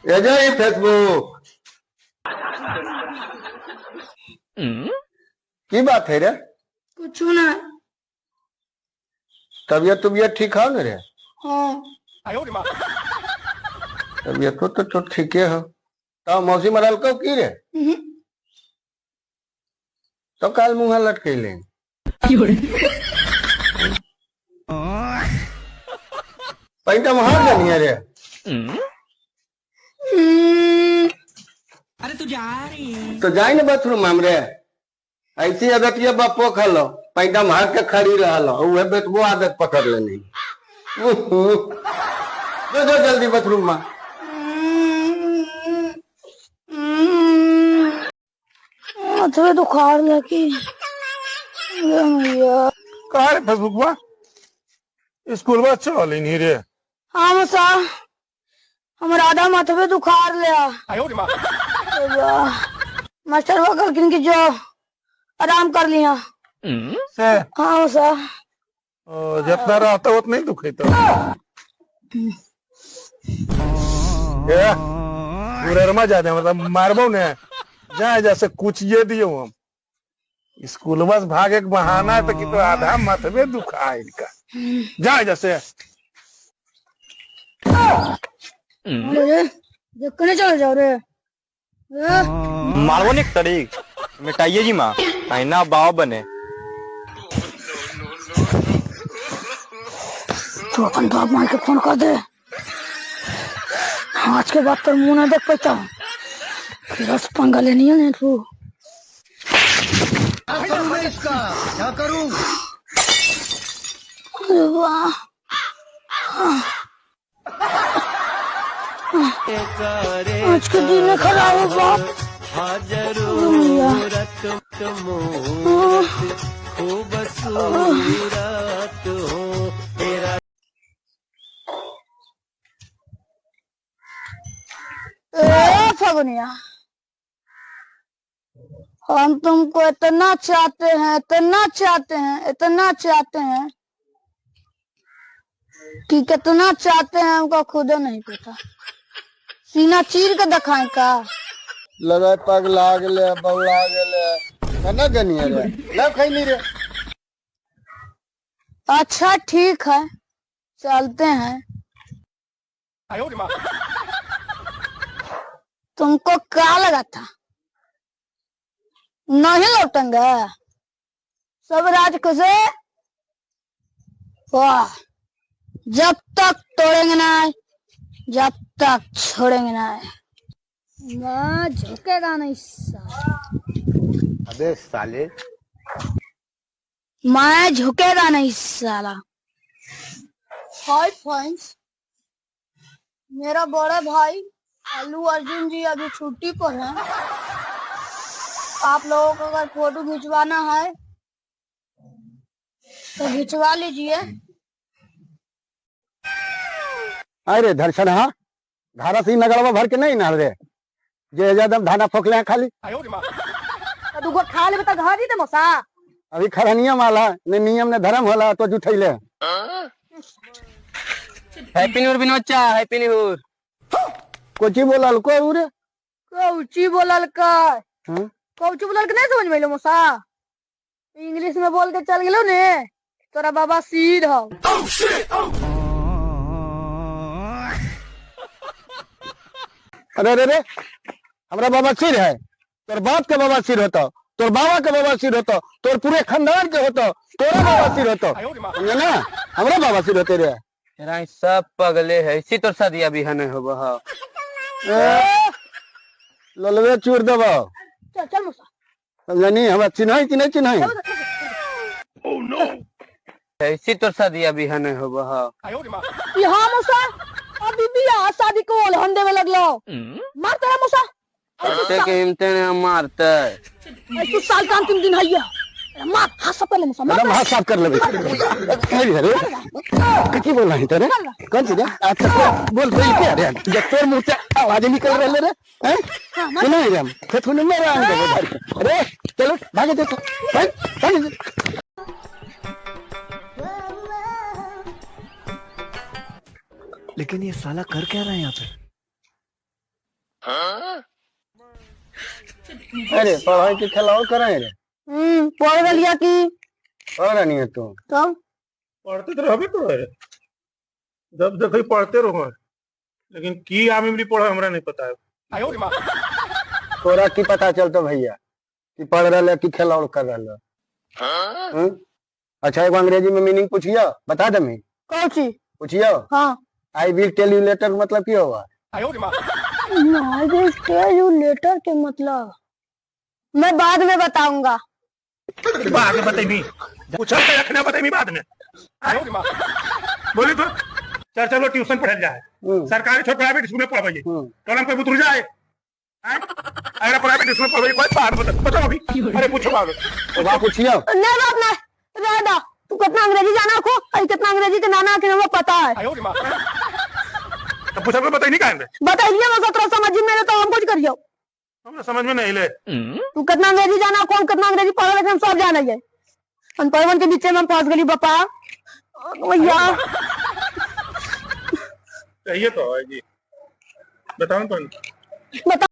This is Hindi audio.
ये जो ये फेसबुक की बात है रे? कुछ ना। तबियत ठीक है ना रे? हाँ। तबियत तो ठीक है हो। तो मौसी मरल को की रे? तो काल मुंह लटके ले पैंटा महार जानी है रे। अरे तू जा रही है तो जाई ना बाथरूम में रे। ऐसी आदत ये बापो खा लो पैंटा महार के खड़ी रहा लो वो बेटबो आदत पकड़ लेनी। जो जो जल्दी बाथरूम में। माथे दुखार लगी। कहा रे फेसबुकवा स्कूल में चल नहीं रे। हाँ मसा हमारा आधा माथे पे दुखार लिया। मास्टर वकल किन की जो आराम कर लिया से हाँ मसा। जितना रहता उतना नहीं दुखे तो पूरे जाते मतलब मारबो ने जाए जैसे कुछ ये दियो हम स्कूल बस भाग एक बहाना है तो कि तो आधा मतबे दुखा है इनका जाए जैसे देखने चले जाओ रे। मारवो नहीं तरीक मिटाइए जी माँ कहना बाव बने तू अपन बाप मार के फोन कर दे। आज के बाद तो मुंह ना देख पाता फिर बस पंगा लेनी है तू। क्या करूं? अरे वाह आज के दिन खराब हो बाप। फगुनिया हम तुमको इतना चाहते हैं इतना चाहते हैं इतना चाहते हैं कि कितना चाहते हैं हमको खुद नहीं पता। सीना चीर के दिखाए का लगा पग लाग ले बौला गेले कना गनिया रे ला खैनी रे। अच्छा ठीक है चलते हैं। तुमको क्या लगा था नहीं लौटेंगे सब राज खुशे वाह जब तक तोड़ेंगे ना जब तक छोड़ेंगे ना। मैं झुकेगा नहीं साला। अबे साले मैं झुकेगा नहीं साला। हाय फ्रेंड्स मेरा बड़ा भाई अल्लू अर्जुन जी अभी छुट्टी पर हैं। आप लोगों को अगर फोटो खिंचवाना है तो खिंचवा लीजिए। अरे दर्शन हाँ धारा सी नगरवा भर के नहीं नाल रे जे ज्यादा धाना फोकले हैं खाली दुगो खा ले बता घर ही दे मौसा। अभी खरा नियम आला ने नियम ने धर्म होला तो जुठैले। हैप्पी न्यू ईयर बिन बच्चा हैप्पी न्यू ईयर कोची बोलल को रे कौची बोलल का हां कौची बोलल के नहीं समझ में लो मौसा। इंग्लिश में बोल के चल गेलो ने तोरा बाबा सीध हो। अरे रे रे हमरा बाबा सिर है तोर बाप के बाबा सिर होता तोर बाबा के बाबा सिर होता तोर पूरे खानदान के होता तोरा बाबा सिर होता समझे ना हमरा बाबा सिर होते रे। तेरा सब पगले है इसी तो शादी अभी है नहीं होगा हाँ ललवे चूर देबो चल चल मौसा समझनी हमरा चिन्हई कि नहीं चिन्हई इसी तो शादी अभी है नहीं होगा हाँ यहाँ मौसा अभी भी शादी को हंडे में लगलो मारता है मौसा। बच्चे के हिमते ने मारता है तू साल का अंतिम दिन है ये मार हाथ साफ कर ले मौसा। एकदम हाथ साफ कर लेबे अरे कथी बोल रही तेरे कौन सी रे अच्छा बोल बोल के रे जब तोर मुंह से आवाज निकल रहे रे हैं सुनाई रे खेतुन में रह गए अरे चलो भागे देखो भाग लेकिन ये साला कर क्या रहा है यहाँ पे। अरे पढ़ाई के खिलाओ करे रे। पढ़ गलिया की पढ़ रही है तू। तब पढ़ते तो रहबे करो रे, जब देखो ही पढ़ते रहो, लेकिन की आम इमली पढ़ो हमरा नहीं पता है। तोरा की पता चलतो भैया कि पढ़ रहा कि खिलाओ कर रहा। अच्छा एगो अंग्रेजी में मीनिंग पूछियो, बता दे मैं। कौन सी? पूछियो। हाँ। I will tell you later मतलब क्या हुआ? I will tell you later के मतलब मैं बाद में बताऊंगा। बाद में बताई पूछल तो रखना बताई बाद में। बोली तो चल चलो ट्यूशन पढ़ल जाए, सरकारी छोड़ प्राइवेट स्कूल में पढ़ाइए तो हम कोई बुतुर जाए। अगर प्राइवेट स्कूल में पढ़ाइए कोई बात बताओ अभी। अरे पूछो बात पूछियो। नहीं बाप नहीं रहदा, तू कितना अंग्रेजी जाना को आई, कितना अंग्रेजी के नाना के हमें पता है। तो पूछा बताई नहीं काहे बताइए मैं तो समझ में तो हम कुछ करियो, हमरा समझ में नहीं ले। तू कितना अंग्रेजी जाना कौन कितना अंग्रेजी पढ़ा लेकिन हम सब जाना है। अनपढ़वन के नीचे में हम फंस गली बापा भैया। चाहिए तो है जी, बताओ तो। बता